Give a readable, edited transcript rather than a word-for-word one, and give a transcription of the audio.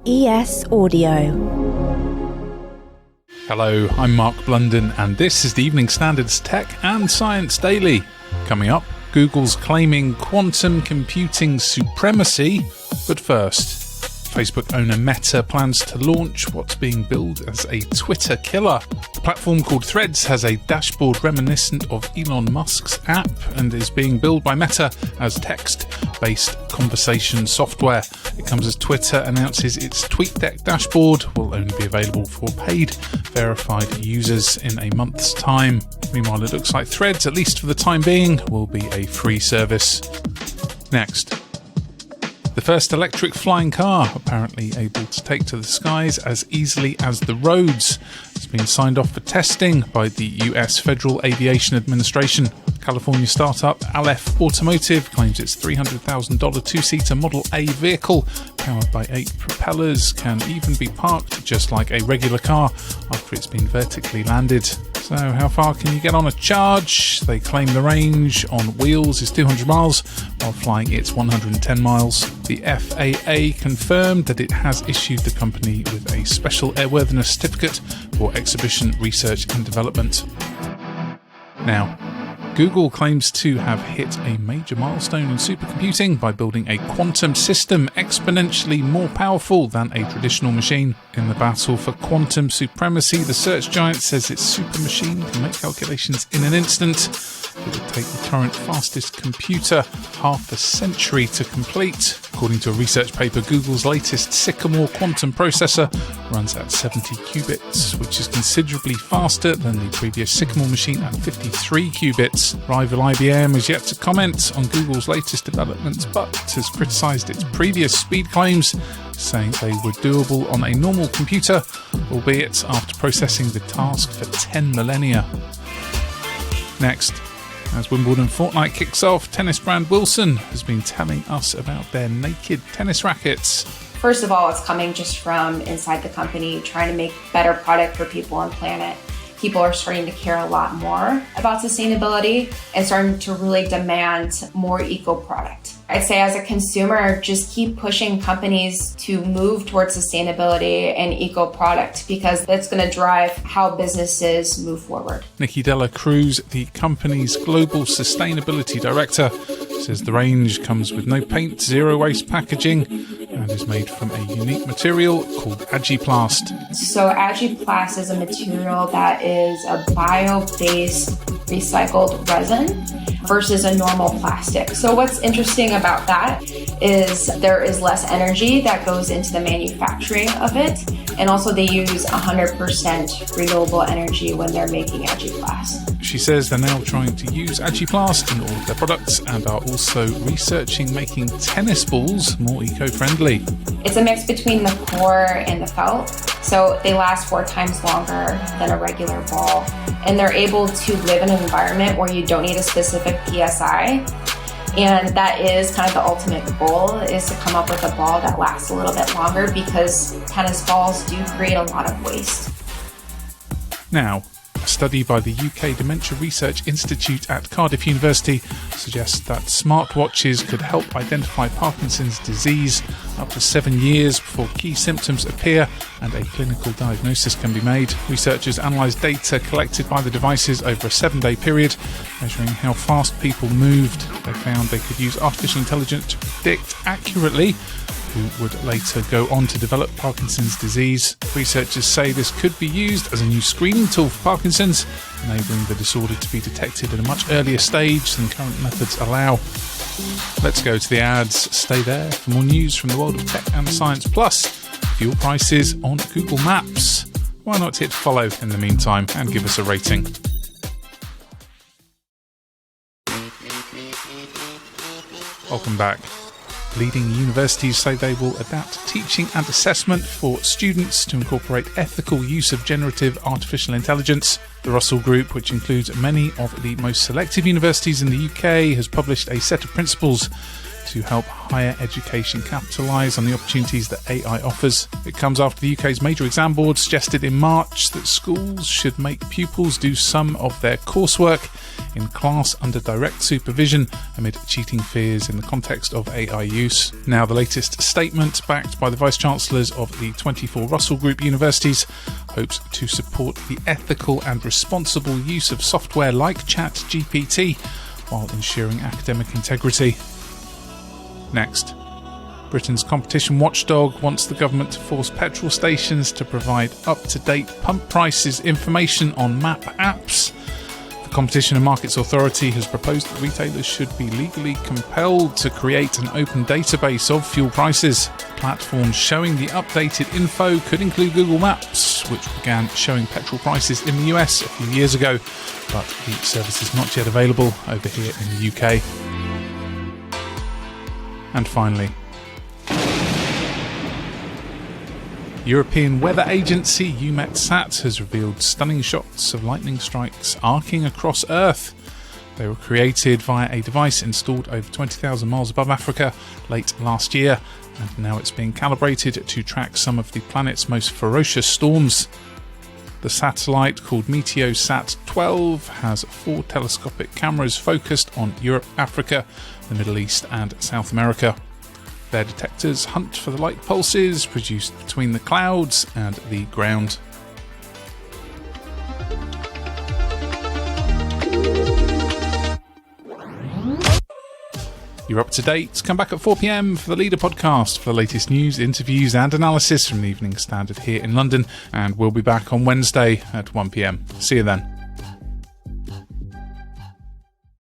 ES Audio. Hello, I'm Mark Blunden, and this is the Evening Standards Tech and Science Daily. Coming up, Google's claiming quantum computing supremacy. But first, Facebook owner Meta plans to launch what's being billed as a Twitter killer. The platform called Threads has a dashboard reminiscent of Elon Musk's app and is being billed by Meta as text-based conversation software. It comes as Twitter announces its TweetDeck dashboard will only be available for paid, verified users in a month's time. Meanwhile, it looks like Threads, at least for the time being, will be a free service. Next. The first electric flying car, apparently able to take to the skies as easily as the roads, has been signed off for testing by the US Federal Aviation Administration. California startup Aleph Automotive claims its $300,000 two-seater Model A vehicle, powered by 8 propellers, can even be parked just like a regular car after it's been vertically landed. So how far can you get on a charge? They claim the range on wheels is 200 miles, while flying it's 110 miles. The FAA confirmed that it has issued the company with a special airworthiness certificate for exhibition research and development. Now, Google claims to have hit a major milestone in supercomputing by building a quantum system exponentially more powerful than a traditional machine. In the battle for quantum supremacy, the search giant says its super machine can make calculations in an instant. It would take the current fastest computer half a century to complete. According to a research paper, Google's latest Sycamore quantum processor runs at 70 qubits, which is considerably faster than the previous Sycamore machine at 53 qubits. Rival IBM is yet to comment on Google's latest developments, but has criticised its previous speed claims, saying they were doable on a normal computer, albeit after processing the task for 10 millennia. Next. As Wimbledon Fortnight kicks off, tennis brand Wilson has been telling us about their naked tennis rackets. First of all, it's coming just from inside the company, trying to make better product for people and planet. People are starting to care a lot more about sustainability and starting to really demand more eco product. I'd say as a consumer, just keep pushing companies to move towards sustainability and eco product, because that's going to drive how businesses move forward. Nikki Della Cruz, the company's global sustainability director, says the range comes with no paint, zero waste packaging, and is made from a unique material called Agiplast. So Agiplast is a material that is a bio-based recycled resin versus a normal plastic. So what's interesting about that is there is less energy that goes into the manufacturing of it, and also they use 100% renewable energy when they're making Agiplast. She says they're now trying to use Agiplast in all of their products and are also researching making tennis balls more eco-friendly. It's a mix between the core and the felt, so they last 4 times longer than a regular ball, and they're able to live in an environment where you don't need a specific PSI. And that is kind of the ultimate goal, is to come up with a ball that lasts a little bit longer, because tennis balls do create a lot of waste. Now, a study by the UK Dementia Research Institute at Cardiff University suggests that smartwatches could help identify Parkinson's disease up to 7 years before key symptoms appear and a clinical diagnosis can be made. Researchers analysed data collected by the devices over a 7-day period, measuring how fast people moved. They found they could use artificial intelligence to predict accurately who would later go on to develop Parkinson's disease. Researchers say this could be used as a new screening tool for Parkinson's, enabling the disorder to be detected at a much earlier stage than current methods allow. Let's go to the ads. Stay there for more news from the world of tech and science, plus fuel prices on Google Maps. Why not hit follow in the meantime and give us a rating? Welcome back. Leading universities say they will adapt teaching and assessment for students to incorporate ethical use of generative artificial intelligence. The Russell Group, which includes many of the most selective universities in the UK, has published a set of principles to help higher education capitalise on the opportunities that AI offers. It comes after the UK's major exam board suggested in March that schools should make pupils do some of their coursework in class under direct supervision amid cheating fears in the context of AI use. Now, the latest statement, backed by the Vice-Chancellors of the 24 Russell Group universities, hopes to support the ethical and responsible use of software like ChatGPT while ensuring academic integrity. Next, Britain's competition watchdog wants the government to force petrol stations to provide up-to-date pump prices information on map apps. The Competition and Markets Authority has proposed that retailers should be legally compelled to create an open database of fuel prices. Platforms showing the updated info could include Google Maps, which began showing petrol prices in the US a few years ago, but the service is not yet available over here in the UK. And finally, European Weather Agency EUMETSAT has revealed stunning shots of lightning strikes arcing across Earth. They were created via a device installed over 20,000 miles above Africa late last year, and now it's being calibrated to track some of the planet's most ferocious storms. The satellite, called Meteosat-12, has 4 telescopic cameras focused on Europe, Africa, the Middle East and South America. Their detectors hunt for the light pulses produced between the clouds and the ground. You're up to date. Come back at 4 p.m. for the Leader podcast for the latest news, interviews and analysis from the Evening Standard here in London, and we'll be back on Wednesday at 1 p.m. See you then.